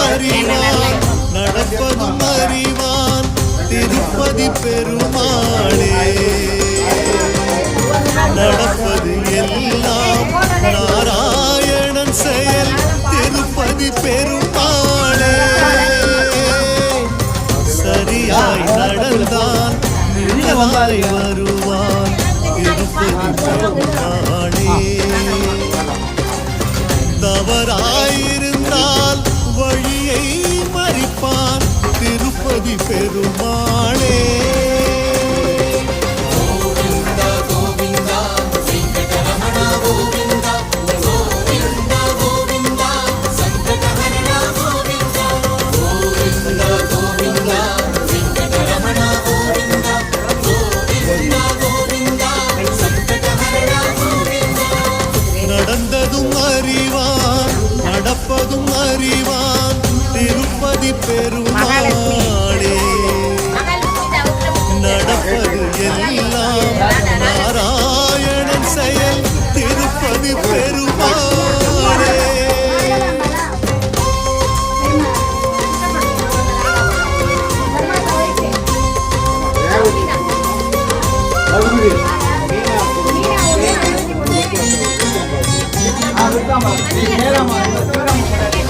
அறிவான் நடப்பதும் அறிவான் திருப்பதி பெருமாளே. நடப்பது எல்லாம் நாராயணன் செயல் திருப்பதி பெருமாளே. சரியாய் நடந்தான் நிழலாய் வருவான் திருப்பதி பெருமாளே. தவறாயிருந்தால் வழியை மறிப்பான் திருப்பதி பெருமாளே. நடந்ததும் அறிவான் நடப்பதும் அறிவான் திருப்பதி பெருமாளே. நடப்பது எல்லாம் நாராயணன் செயல் திருப்பதி பெருமாளே. Vamos,